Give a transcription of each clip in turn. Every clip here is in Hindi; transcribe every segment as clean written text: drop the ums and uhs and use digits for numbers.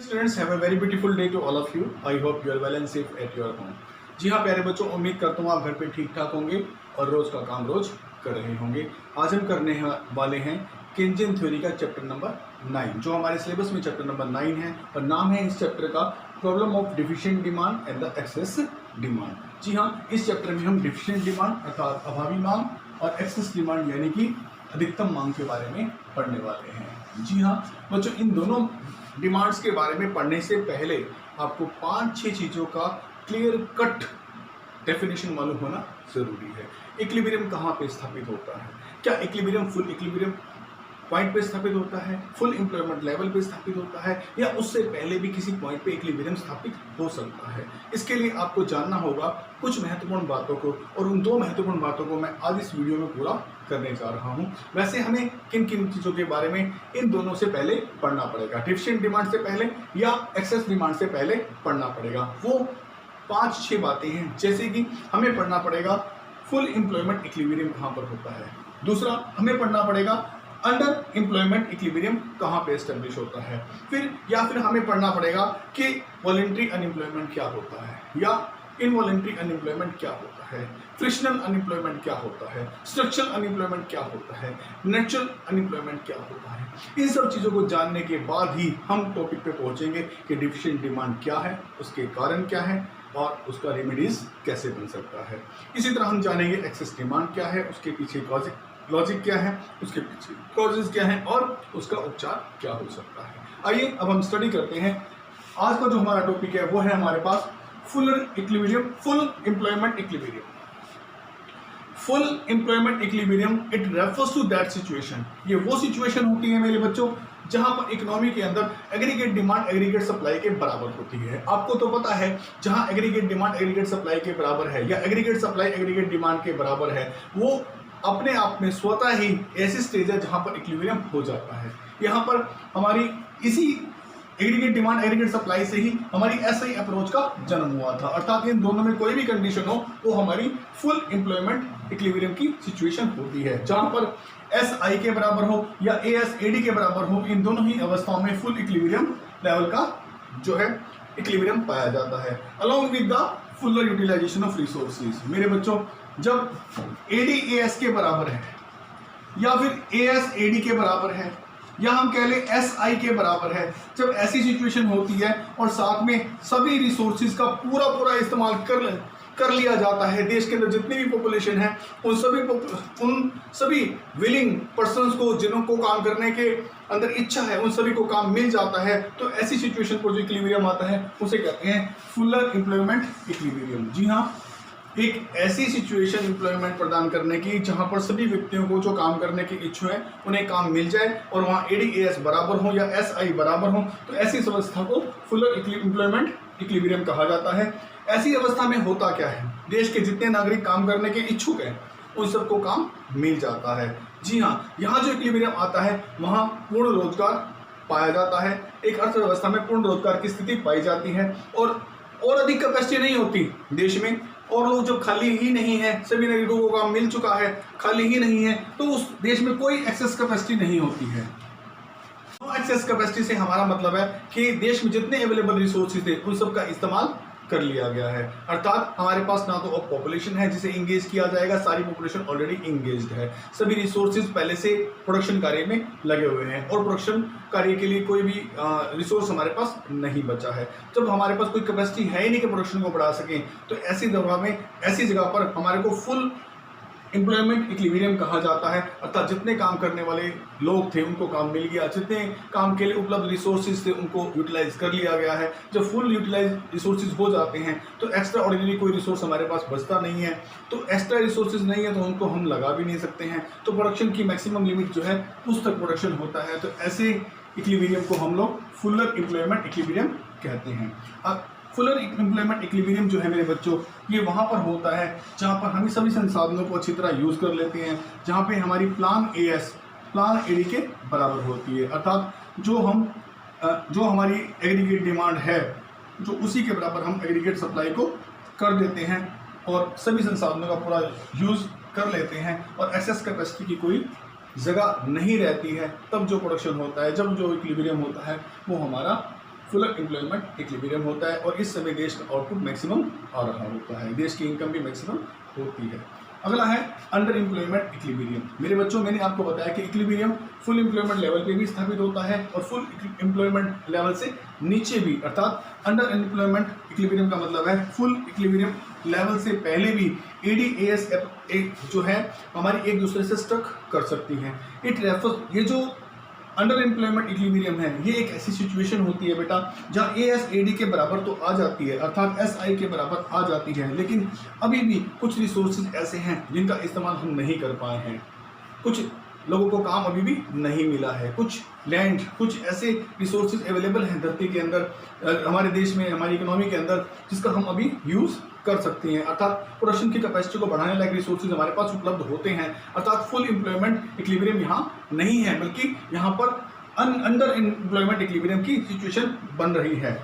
Students, have a very beautiful day to all of you. I hope you are well and safe at your home. जी हाँ प्यारे बच्चों, उम्मीद करता हूँ आप घर पे ठीक ठाक होंगे और रोज का काम रोज कर रहे होंगे। आज हम करने वाले हैं केंजियन थ्योरी का चैप्टर नंबर 9, जो हमारे सिलेबस में चैप्टर नंबर 9 है और नाम है इस चैप्टर का problem of deficient demand and the excess demand. जी हाँ, इस चैप्टर में हम डिफिशिएंट डिमांड अर्थात अभावी मांग और एक्सेस डिमांड यानी कि अधिकतम मांग के बारे में पढ़ने वाले हैं। जी हाँ बच्चों, इन दोनों डिमांड्स के बारे में पढ़ने से पहले आपको 5-6 चीज़ों का क्लियर कट डेफिनेशन मालूम होना जरूरी है। इक्विलिब्रियम कहाँ पे स्थापित होता है? क्या इक्विलिब्रियम फुल इक्विलिब्रियम पॉइंट पे स्थापित होता है, फुल एम्प्लॉयमेंट लेवल पे स्थापित होता है, या उससे पहले भी किसी पॉइंट पे इक्विलिब्रियम स्थापित हो सकता है? इसके लिए आपको जानना होगा कुछ महत्वपूर्ण बातों को, और उन 2 महत्वपूर्ण बातों को मैं आज इस वीडियो में पूरा करने जा रहा हूं। वैसे हमें किन किन चीज़ों के बारे में इन दोनों से पहले पढ़ना पड़ेगा? डिफिशिएंट डिमांड से पहले या एक्सेस डिमांड से पहले पढ़ना पड़ेगा? वो 5-6 बातें हैं। जैसे कि हमें पढ़ना पड़ेगा फुल एम्प्लॉयमेंट इक्विलिब्रियम कहाँ पर होता है। दूसरा, हमें पढ़ना पड़ेगा अंडर एम्प्लॉयमेंट इक्विलिब्रियम कहाँ पे एस्टेब्लिश होता है। फिर हमें पढ़ना पड़ेगा कि वॉलंटरी अनएम्प्लॉयमेंट क्या होता है या इनवॉलंटरी अनएम्प्लॉयमेंट क्या होता है, फ्रिक्शनल अनएम्प्लॉयमेंट क्या होता है, स्ट्रक्चरल अनएम्प्लॉयमेंट क्या होता है, नेचुरल अनएम्प्लॉयमेंट क्या होता है। इन सब चीज़ों को जानने के बाद ही हम टॉपिक पे पहुंचेंगे कि डिफिशिएंट डिमांड क्या है, उसके कारण क्या है और उसका रेमेडीज कैसे बन सकता है। इसी तरह हम जानेंगे एक्सेस डिमांड क्या है, उसके पीछे लॉजिक क्या है, उसके पीछे कॉजेज क्या है और उसका उपचार क्या हो सकता है। आइए अब हम स्टडी करते हैं। आज का जो हमारा टॉपिक है वो है हमारे पास full equilibrium, full employment equilibrium. Full employment equilibrium it refers to that situation. ये वो सिचुएशन होती है मेरे बच्चों जहां पर इकोनॉमी के अंदर एग्रीगेट डिमांड एग्रीगेट सप्लाई के बराबर होती है। आपको तो पता है जहां एग्रीगेट डिमांड एग्रीगेट सप्लाई के बराबर है या एग्रीगेट सप्लाई एग्रीगेट डिमांड के बराबर है, वो अपने आप में स्वतः ही ऐसी स्टेज है जहां पर इक्विलिब्रियम हो जाता है। यहाँ पर हमारी इसी एग्रीगेट डिमांड एग्रीगेट सप्लाई से ही हमारी एसआई अप्रोच का जन्म हुआ था। अर्थात इन दोनों में कोई भी कंडीशन हो वो हमारी फुल एम्प्लॉयमेंट इक्विलिब्रियम की सिचुएशन होती है, जहां पर एसआई के बराबर हो या एएसएडी के बराबर हो। इन दोनों ही अवस्थाओं में फुल इक्विलिब्रियम लेवल का जो है इक्विलिब्रियम पाया जाता है along with the fuller utilization of resources. मेरे बच्चों, जब एडी एएस के बराबर है या फिर एएस एडी के बराबर है या हम कह लें एसआई के बराबर है, जब ऐसी सिचुएशन होती है और साथ में सभी रिसोर्सेज का पूरा इस्तेमाल कर लिया जाता है, देश के अंदर जितनी भी पॉपुलेशन है उन सभी विलिंग पर्सन्स को जिनको काम करने के अंदर इच्छा है उन सभी को काम मिल जाता है, तो ऐसी सिचुएशन पर जो इक्विलिब्रियम आता है उसे कहते हैं फुलर एम्प्लॉयमेंट इक्विलिब्रियम। जी हाँ, एक ऐसी सिचुएशन एम्प्लॉयमेंट प्रदान करने की जहां पर सभी व्यक्तियों को जो काम करने की इच्छा है उन्हें काम मिल जाए और वहां एडीएएस बराबर हो या एसआई बराबर हो, तो ऐसी अवस्था को फुलर एम्प्लॉयमेंट इक्विलिब्रियम कहा जाता है। ऐसी अवस्था में होता क्या है, देश के जितने नागरिक काम करने के इच्छुक हैं उन सबको काम मिल जाता है। जी हाँ, यहाँ जो इक्विलिब्रियम आता है वहाँ पूर्ण रोजगार पाया जाता है, एक अर्थव्यवस्था में पूर्ण रोजगार की स्थिति पाई जाती है और अधिक कैपेसिटी नहीं होती देश में, और लोग जब खाली ही नहीं है, सभी नागरिकों को काम मिल चुका है, खाली ही नहीं है, तो उस देश में कोई एक्सेस कैपेसिटी नहीं होती है। नो एक्सेस कैपेसिटी से हमारा मतलब है कि देश में जितने अवेलेबल रिसोर्सेज थे उन सब का इस्तेमाल कर लिया गया है। अर्थात हमारे पास ना तो अब पॉपुलेशन है जिसे इंगेज किया जाएगा, सारी पॉपुलेशन ऑलरेडी इंगेज्ड है, सभी रिसोर्सेज पहले से प्रोडक्शन कार्य में लगे हुए हैं और प्रोडक्शन कार्य के लिए कोई भी रिसोर्स हमारे पास नहीं बचा है। जब हमारे पास कोई कैपेसिटी है ही नहीं कि प्रोडक्शन को बढ़ा सकें, तो ऐसी जगह पर हमारे को फुल एम्प्लॉयमेंट इक्विलिब्रियम कहा जाता है। अर्थात जितने काम करने वाले लोग थे उनको काम मिल गया, जितने काम के लिए उपलब्ध रिसोर्सेज थे उनको यूटिलाइज कर लिया गया है। जब फुल यूटिलाइज रिसोर्सेज हो जाते हैं तो एक्स्ट्रा ऑर्डिनरी कोई रिसोर्स हमारे पास बचता नहीं है, तो एक्स्ट्रा रिसोर्सेज नहीं है तो उनको हम लगा भी नहीं सकते हैं, तो प्रोडक्शन की मैक्सिमम लिमिट जो है उस तक प्रोडक्शन होता है। तो ऐसे इक्विलिब्रियम को हम लोग फुलर एम्प्लॉयमेंट इक्विलिब्रियम कहते हैं। अब फुलर एम्प्लॉयमेंट इक्विलिब्रियम जो है मेरे बच्चों, ये वहाँ पर होता है जहाँ पर हम सभी संसाधनों को अच्छी तरह यूज़ कर लेते हैं, जहाँ पे हमारी प्लान एएस प्लान एडी के बराबर होती है। अर्थात जो हमारी एग्रीगेट डिमांड है जो उसी के बराबर हम एग्रीगेट सप्लाई को कर देते हैं और सभी संसाधनों का पूरा यूज़ कर लेते हैं और एक्सेस कैपेसिटी की कोई जगह नहीं रहती है, तब जो प्रोडक्शन होता है, जब जो इक्विलिब्रियम होता है वो हमारा फुल एम्प्लॉयमेंट इक्विलिब्रियम होता है और इस समय देश का आउटपुट मैक्सिमम आ रहा होता है, देश की इनकम भी मैक्सिमम होती है। अगला है अंडर एम्प्लॉयमेंट इक्विलिब्रियम। मेरे बच्चों, मैंने आपको बताया कि इक्विलिब्रियम फुल एम्प्लॉयमेंट लेवल पे भी स्थापित होता है और फुल एम्प्लॉयमेंट लेवल से नीचे भी, अर्थात अंडर एम्प्लॉयमेंट इक्विलिब्रियम का मतलब है फुल इक्विलिब्रियम लेवल से पहले भी ADAS जो है हमारी एक दूसरे से स्ट्रक कर सकती हैं। इट रेफर्स, ये जो अंडर एम्प्लॉयमेंट इक्विलिब्रियम है, ये एक ऐसी सिचुएशन होती है बेटा जहाँ ASAD के बराबर तो आ जाती है, अर्थात SI के बराबर आ जाती है, लेकिन अभी भी कुछ रिसोर्सेज ऐसे हैं जिनका इस्तेमाल हम नहीं कर पाए हैं। कुछ लोगों को काम अभी भी नहीं मिला है, कुछ लैंड, कुछ ऐसे रिसोर्सेज अवेलेबल हैं धरती के अंदर, हमारे देश में, हमारी इकोनॉमी के अंदर, जिसका हम अभी यूज़ कर सकते हैं, अर्थात प्रोडक्शन की कैपेसिटी को बढ़ाने लायक रिसोर्सेज हमारे पास उपलब्ध होते हैं। अर्थात फुल एम्प्लॉयमेंट इक्विलिब्रियम यहाँ नहीं है, बल्कि यहाँ पर अंडर एम्प्लॉयमेंट इक्विलिब्रियम की सिचुएशन बन रही है।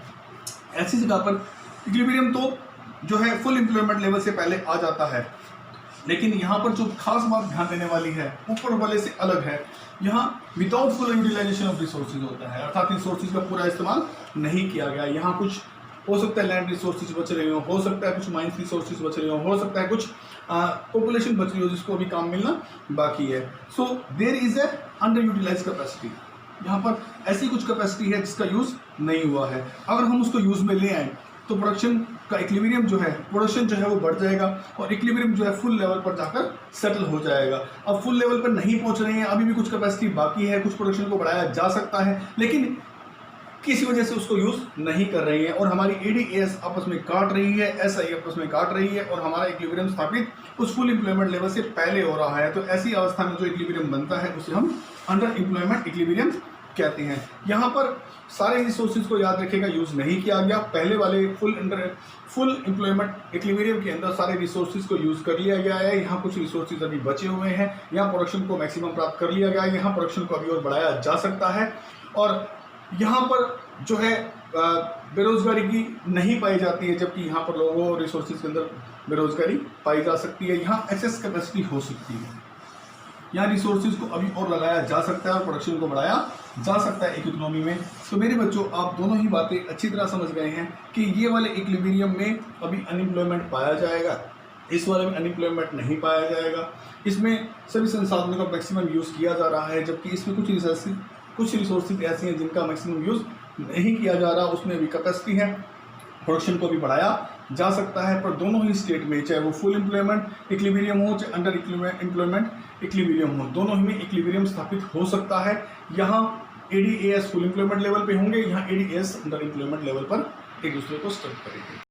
ऐसी जगह पर इक्विलिब्रियम तो जो है फुल एम्प्लॉयमेंट लेवल से पहले आ जाता है, लेकिन यहाँ पर जो खास बात ध्यान देने वाली है ऊपर वाले से अलग है। यहाँ without full utilization of resources होता है, अर्थात रिसोर्सेज का पूरा इस्तेमाल नहीं किया गया। यहाँ कुछ हो सकता है लैंड रिसोर्सेज बच रहे हो सकता है कुछ माइंस रिसोर्सेज बच रहे हो सकता है कुछ पॉपुलेशन बच रही हो जिसको अभी काम मिलना बाकी है। So there is a under utilize capacity, यहाँ पर ऐसी कुछ कैपेसिटी है जिसका यूज़ नहीं हुआ है। अगर हम उसको यूज़ में ले आए तो प्रोडक्शन का इक्विलिब्रियम जो है, प्रोडक्शन जो है वो बढ़ जाएगा और इक्विलिब्रियम जो है फुल लेवल पर जाकर सेटल हो जाएगा। अब फुल लेवल पर नहीं पहुंच रहे हैं, अभी भी कुछ कैपेसिटी बाकी है, कुछ प्रोडक्शन को बढ़ाया जा सकता है, लेकिन किसी वजह से उसको यूज़ नहीं कर रही है और हमारी ADAS आपस में काट रही है, SI आपस में काट रही है और हमारा इक्विलिब्रियम स्थापित उस फुल एम्प्लॉयमेंट लेवल से पहले हो रहा है। तो ऐसी अवस्था में जो इक्विलिब्रियम बनता है उसे हम अंडर एम्प्लॉयमेंट इक्विलिब्रियम कहते हैं। यहाँ पर सारे रिसोर्सेज को याद रखेगा यूज़ नहीं किया गया, पहले वाले फुल एम्प्लॉयमेंट इक्विलिब्रियम के अंदर सारे रिसोर्सेज को यूज़ कर लिया गया है। यहाँ कुछ रिसोर्सेज अभी बचे हुए हैं, यहाँ प्रोडक्शन को मैक्सिमम प्राप्त कर लिया गया है, यहाँ प्रोडक्शन को अभी और बढ़ाया जा सकता है और यहाँ पर जो है बेरोजगारी की नहीं पाई जाती है, जबकि यहाँ पर लोगों और रिसोर्सेज के अंदर बेरोजगारी पाई जा सकती है। यहाँ एक्सेस कैपेसिटी हो सकती है, यहाँ रिसोर्सेज को अभी और लगाया जा सकता है और प्रोडक्शन को बढ़ाया जा सकता है एक इकोनॉमी में। तो मेरे बच्चों, आप दोनों ही बातें अच्छी तरह समझ गए हैं कि ये वाले इक्विलिब्रियम में अभी अनएम्प्लॉयमेंट पाया जाएगा, इस वाले में अनएम्प्लॉयमेंट नहीं पाया जाएगा। इसमें सभी संसाधनों का मैक्सिमम यूज़ किया जा रहा है, जबकि इसमें कुछ रिसोर्सेज ऐसी हैं जिनका मैक्सिमम यूज़ नहीं किया जा रहा, उसमें भी कैपेसिटी है, प्रोडक्शन को भी बढ़ाया जा सकता है। पर दोनों ही स्टेट में, चाहे वो फुल एम्प्लॉयमेंट इक्विलिब्रियम हो चाहे अंडर एम्प्लॉयमेंट इक्विलिब्रियम हो, दोनों ही में इक्विलिब्रियम स्थापित हो सकता है। यहाँ ADAS फुल एम्प्लॉयमेंट लेवल पे होंगे, यहाँ ADAS अंडर एम्प्लॉयमेंट लेवल पर एक दूसरे को स्ट्रक करेंगे।